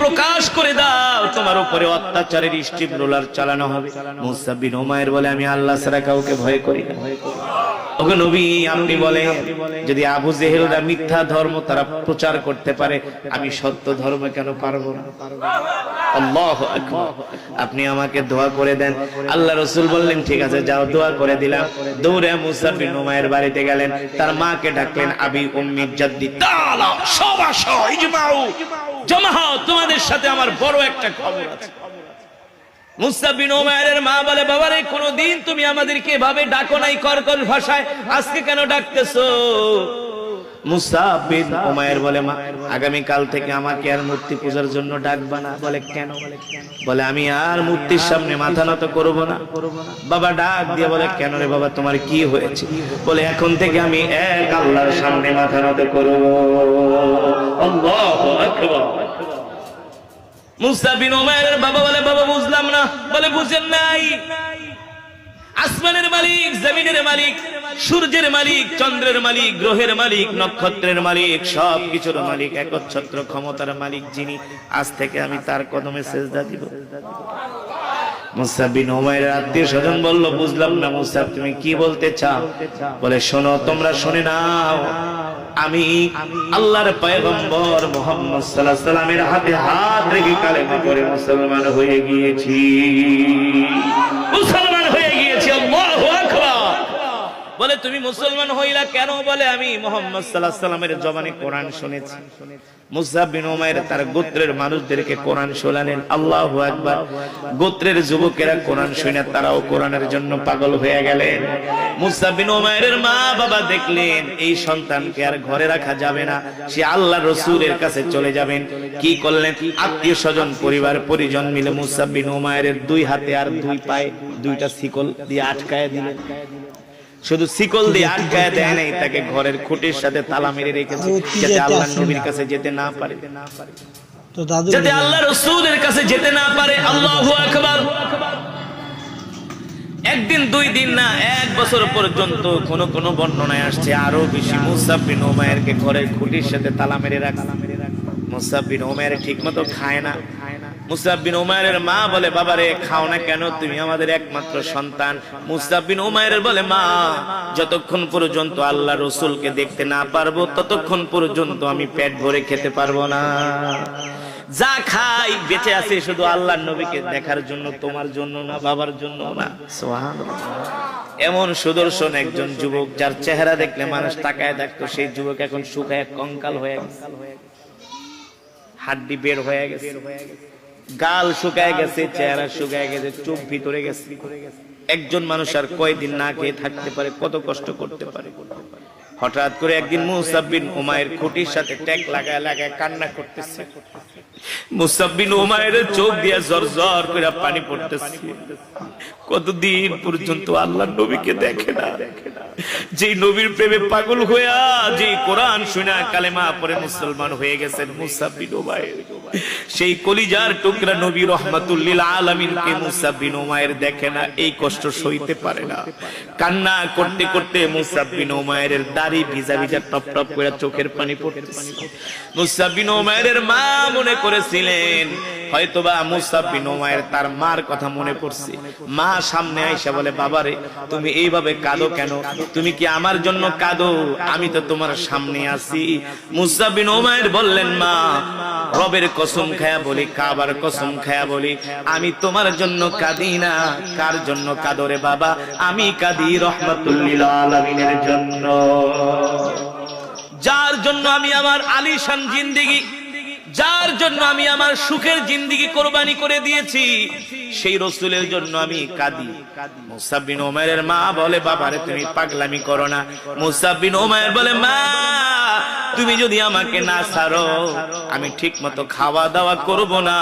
প্রকাশ করে দাও, তোমার উপরে অত্যাচারের স্টিম রোলার চালানো হবে। মুসআব বিন উমাইর বলে, আমি আল্লাহ ছাড়া কাউকে ভয় করি না। ওগো নবী, আপনি বলে যদি আবু জেহেলরা মিথ্যা ধর্ম তারা প্রচার করতে পারে, আমি সত্য ধর্ম কেন পারবো না? আল্লাহু আকবার। আপনি আমাকে দোয়া করে দেন। আল্লাহ রাসূল বললেন, ঠিক আছে যাও, দোয়া করে দিলাম। দৌড়ে মুসআব বিন উমাইর বাড়িতে গেলেন, তার মাকে ডাকলেন, আবি উম্মি জাদ্দি তাআলা, সব আসো, ইজমাউ, জমা হও, তোমাদের সাথে আমার বড় একটা খবর আছে। মুসআব বিন উমাইরের মা বলে, বাবারে কোনদিন তুমি আমাদেরকে এভাবে ডাকো নাই কর্কশ ভাষায়, আজকে কেন ডাকতেছো? মুসআব বিন উমাইর বলে, মা আগামী কাল থেকে আমাকে আর মূর্তি পূজার জন্য ডাকবা না। বলে কেন? বলে আমি আর মূর্তির সামনে মাথা নত করব না। বাবা ডাক দিয়ে বলে, কেন রে বাবা, তোমার কি হয়েছে? বলে এখন থেকে আমি এক আল্লাহর সামনে মাথা নত করব। আল্লাহু আকবার। মুসআব বিন উমাইরের বাবা বলে, বাবা বুঝলাম না। বলে বুঝেন নাই? আসমানের মালিক, জমিনের মালিক, সূর্যের মালিক, চন্দ্রের মালিক, গ্রহের মালিক, নক্ষত্রের মালিক, সব কিছুর মালিক, একচ্ছত্র ক্ষমতার মালিক যিনি, আজ থেকে আমি তার কদমে সেজদা দিব। মুসআব বিন উমাইরের আত্মীয় স্বজন বলল, বুঝলাম না মুসআব, তুমি কি বলতে চাও? বলে শোনো, তোমরা শুনে নাও, আমি আল্লাহর পয়গম্বর মুহাম্মদ সাল্লাল্লাহু আলাইহি ওয়াসাল্লামের হাতে হাত রেখে কালেমা পড়ে মুসলমান হয়ে গিয়েছি। মুসলমান হয়ে গিয়েছি। আল্লাহু আকবার। বলে তুমি মুসলমান হইলা কেন? বলে আমি মুহাম্মদ সাল্লাল্লাহু আলাইহি ওয়াসাল্লামের জবানে কোরআন শুনেছি। মুসআব বিন উমাইর তার গোত্রের মানুষদেরকে কোরআন শোনালেন। আল্লাহু আকবার। গোত্রের যুবকেরা কোরআন শুনে তারাও কোরআনের জন্য পাগল হয়ে গেলেন। মুসআব বিন উমাইরের মা বাবা দেখলেন এই সন্তানকে আর ঘরে রাখা যাবে না, সে আল্লাহর রাসূলের কাছে চলে যাবেন। কি করলেন? আত্মীয় স্বজন, পরিবার পরিজন মিলে মুসআব বিন উমাইরের দুই হাতে আর দুই পায়ে দুইটা শিকল দিয়ে আটকায় দিলেন। শুধু শিকল দিয়ে আটকায় দেয় নাই, তাকে ঘরের খুঁটির সাথে তালা মেরে রেখেছে, যাতে আল্লাহর নবীর কাছে যেতে না পারে, যাতে আল্লাহর রাসূলের কাছে যেতে না পারে। আল্লাহু আকবার। একদিন, দুই দিন না, 1 বছর পর্যন্ত কোন কোন বর্ণনায় আসছে আরো বেশি মুসআব বিন উমাইরকে ঘরের খুঁটির সাথে তালা মেরে রাখা। মুসআব বিন উমাইর ঠিকমতো খায় না। মুসআব বিন উমাইরের মা বলে, বাবারে খাও না কেন? তুমি আমাদের একমাত্র সন্তান। মুসআব বিন উমাইর বলে, মা যতক্ষণ পর্যন্ত আল্লাহর রাসূলকে দেখতে না পারবো ততক্ষণ পর্যন্ত আমি পেট ভরে খেতে পারবো না। যা খাই বেঁচে আছে শুধু আল্লাহর নবীকে দেখার জন্য, তোমার জন্য না, বাবার জন্য না। সুবহানাল্লাহ। এমন সুদর্শন একজন যুবক, যার চেহারা দেখলে মানুষ তাকায় থাকতো, সেই যুবক এখন শুকায় কঙ্কাল হয়ে গেছে, হাড্ডি বের হয়ে গেছে, গাল শুকায় গেছে, চেহারা শুকায় গেছে, চোখ ভিতরে গেছে। একজন মানুষ আর কয়দিন না খেয়ে থাকতে পারে, কত কষ্ট করতে পারে। হঠাৎ করে একদিন মুসআব বিন উমাইর খুঁটির সাথে ট্যাক লাগায় লাগায় কান্না করতেছে। মুসআব বিন উমাইরের চোখ দিয়ে জরজর করে পানি পড়তেছে। কতদিন পর্যন্ত আল্লাহর নবীকে দেখে না, যে নবীর প্রেমে পাগল হইয়া, যে কোরআন শুনে কালেমা পড়ে মুসলমান হয়ে গেছেন মুসআব বিন উমাইর, সেই কলিজার টুকরা নবী রাহমাতুল লিল আলামিনকে মুসআব বিন উমাইর দেখে না, এই কষ্ট সইতে পারে না। কান্না করতে করতে মুসআব বিন উমাইরের দাড়ি ভিজা ভিজা টপ টপ করে চোখের পানি পড়তেছে। মুসআব বিন উমাইরের মা মনে করেছিলেন হয়তোবা মুসআব বিন উমাইর তার মার কথা মনে পড়ছে। মা সামনে আইসা বলে, বাবারে তুমি এইভাবে কাঁদো কেন? তুমি কি আমার জন্য কাঁদো? আমি তো তোমার সামনে আছি। মুসআব বিন উমাইর বললেন, মা রবের কসম খায়া বলি, কাবার কসম খায়া বলি, আমি তোমার জন্য কাঁদি না। কার জন্য কাঁদো রে বাবা? আমি কাঁদি রাহমাতুল লিল আলামিনের জন্য, যার জন্য আমি আমার আলিশান জিন্দেগি, যার জন্য আমি আমার সুখের জিন্দেগি কোরবানি করে দিয়েছি, সেই রাসূলের জন্য আমি কাঁদি। মুসআব বিন উমাইরের মা বলে, বাবারে তুমি পাগলামি করো না। মুসআব বিন উমাইর বলে, মা তুমি যদি আমাকে না ছাড়ো, আমি ঠিক মতো খাওয়া দাওয়া করব না,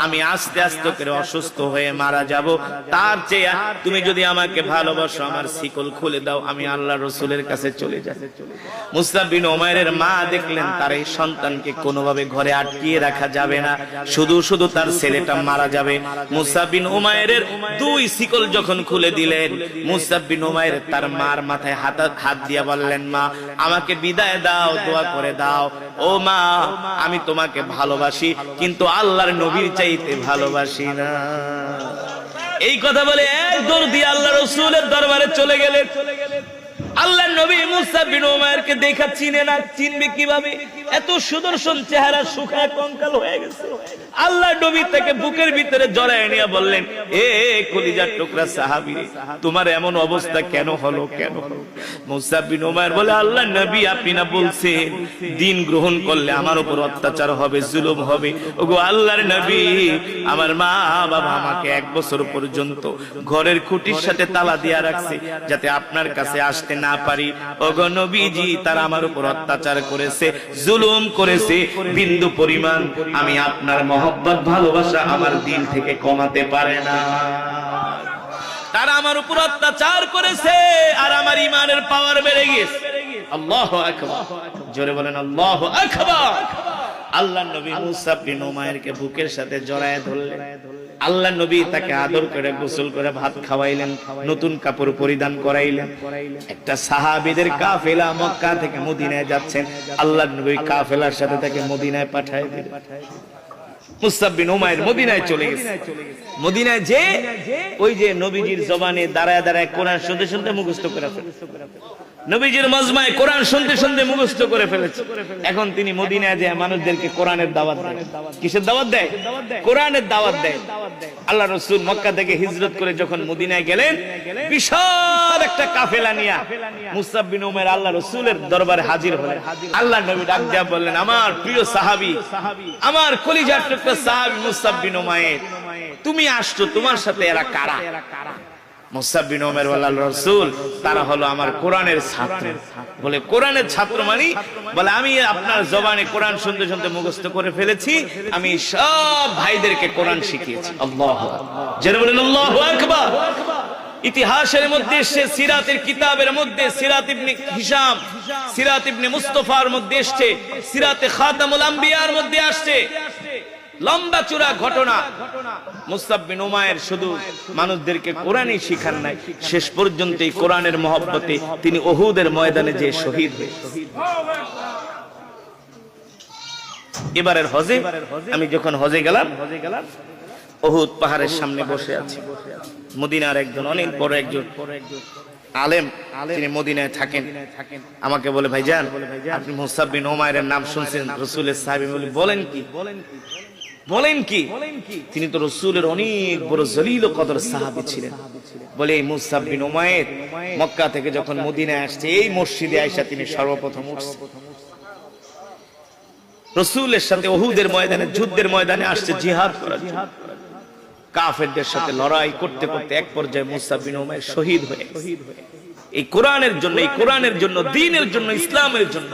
আমি আস্তে আস্তে করে অসুস্থ হয়ে মারা যাব। তার চেয়ে তুমি যদি আমাকে ভালোবাসো, আমার শিকল খুলে দাও, আমি আল্লাহর রাসূলের কাছে চলে যাই। মুসআব বিন উমাইরের মা দেখলেন তার এই সন্তানকে কোনোভাবে ঘরে আটকিয়ে রাখা যাবে না, শুধু শুধু তার ছেলেটা মারা যাবে। মুসআব বিন উমাইরের 2 শিকল যখন খুলে দিলেন, মুসআব বিন উমাইর তার মার মাথায় হাত দিয়া বললেন, মা আমাকে বিদায় দাও, দোয়া করে দাও। ও মা, আমি তোমাকে ভালোবাসি, কিন্তু আল্লাহর নবীর চাইতে ভালোবাসি না। এই কথা বলে এক দৌড় দিয়ে আল্লাহ রাসূলের দরবারে চলে গেলেন। আল্লাহর নবী মুসা বিন উমাইরকে দেখা চিনে না, চিনবে কিভাবে? এত সুদর্শন চেহারা শুকায় কঙ্কাল হয়ে গেছে। আল্লাহর নবী তাকে বুকের ভিতরে জড়ায় নিয়ে বললেন, এ কলিজার টুকরা সাহাবী, তোমার এমন অবস্থা কেন হলো, কেন হলো? মুসা বিন উমাইর বলে, আল্লাহর নবী, আপনি না বলছেন দিন গ্রহণ করলে আমার উপর অত্যাচার হবে, জুলুম হবে। ওগো আল্লাহর নবী, আমার মা বাবা আমাকে 1 বছর পর্যন্ত ঘরের খুঁটির সাথে তালা দিয়া রাখছে, যাতে আপনার কাছে আসতে না পারি। ওগো নবীজি, তারা আমার উপর অত্যাচার করেছে, জুলুম করেছে। বিন্দু পরিমাণ আমি আপনার মহব্বত ভালোবাসা আমার দিল থেকে কমাতে পারে না। তারা আমার উপর অত্যাচার করেছে, আর আমার ঈমানের পাওয়ার বেড়ে গেছে। আল্লাহু আকবার, জোরে বলেন আল্লাহু আকবার। আল্লাহর নবী মুসা বিন উমাইরকে বুকের সাথে জড়ায় ধরলেন। আল্লাহর নবী তাকে আদর করে গোসল করে ভাত খাওয়াইলেন, নতুন কাপড় পরিধান করাইলেন। একটা সাহাবীদের কাফেলা মক্কা থেকে মদিনায় যাচ্ছেন, আল্লাহর নবী কাফেলার সাথে তাকে মদিনায় পাঠায় দিলেন। মুসা বিন উমাইর মদিনায় চলে গেছে। মদিনায় যে ওই যে নবীজির জবানে দাঁড়ায় দাঁড়ায় কোরআন শুনতে শুনতে মুখস্থ করে ফেলেছে। নবীজির মজমায় কোরআন শুনতে শুনতে মুখস্থ করে ফেলেছে। এখন তিনি মদিনায় যে মানুষদেরকে কোরআনের দাওয়াত দেয়। কিসের দাওয়াত দেয়? কোরআনের দাওয়াত দেয়। আল্লাহ রাসূল মক্কা থেকে হিজরত করে যখন মদিনায় গেলেন, বিশাল একটা কাফেলা নিয়ে মুসা বিন উমাইর আল্লাহ রাসূলের দরবারে হাজির হলেন। আল্লাহ নবী ডাক দিয়া বললেন, আমার প্রিয় সাহাবী, আমার কলিজার টুকরা সাহাবী মুসা বিন উমাইর, তুমি আসছো, তোমার সাথে এরা কারা? মুসা বিন উমাইর বলল, আল্লাহর রাসূল, তারা হলো আমার কোরআনের ছাত্র। বলে, কোরআনের ছাত্র মানে? বলে, আমি আপনার জবানে কোরআন শুনতে শুনতে মুখস্থ করে ফেলেছি, আমি সব ভাইদেরকে কোরআন শিখিয়েছি। আল্লাহু আকবার, যারা বলেন আল্লাহু আকবার। ইতিহাসের মধ্যে এসেছে, সিরাতের কিতাবের মধ্যে সিরাত ইবনে হিশাম, সিরাত ইবনে মুস্তাফার মধ্যে এসেছে, সিরাতে খাতামুল আম্বিয়ার মধ্যে আসছে। লম্বা চূড়া ঘটনা। মুসা বিন উমাইর শুধু মানুষদেরকে কোরআনই শিখান নাই, শেষ পর্যন্ত এই কোরআনের মহব্বতে তিনি উহুদের ময়দানে যে শহীদ হয়েছেন। এবারের হজে আমি যখন হজে গেলাম, উহুদ পাহাড়ের সামনে বসে আছি। মদিনার একজন অনেক বড় একজন আলেম, তিনি মদিনায় থাকেন, আমাকে বলে, ভাইজান, আপনি মুসা বিন উমাইরের নাম শুনছেন, রাসূলের সাহাবী। বলি, বলেন কি? বলেন কি? তিনি তো রাসূলের অনেক বড় জলিল ও কদর সাহাবী ছিলেন। বলে, এই মুসা বিন উমাইর মক্কা থেকে যখন মদিনায় আসছে, এই মসজিদে আয়েশা তিনি সর্বপ্রথম উঠছে। রাসূলের সাথে উহুদের ময়দানে, যুদ্ধের ময়দানে আসছে জিহাদ করার জন্য। কাফেরদের সাথে লড়াই করতে করতে এক পর্যায়ে মুসা বিন উমাইর শহীদ হয়ে এই কোরআনের জন্য, এই কোরআনের জন্য, দ্বীনের জন্য, ইসলামের জন্য।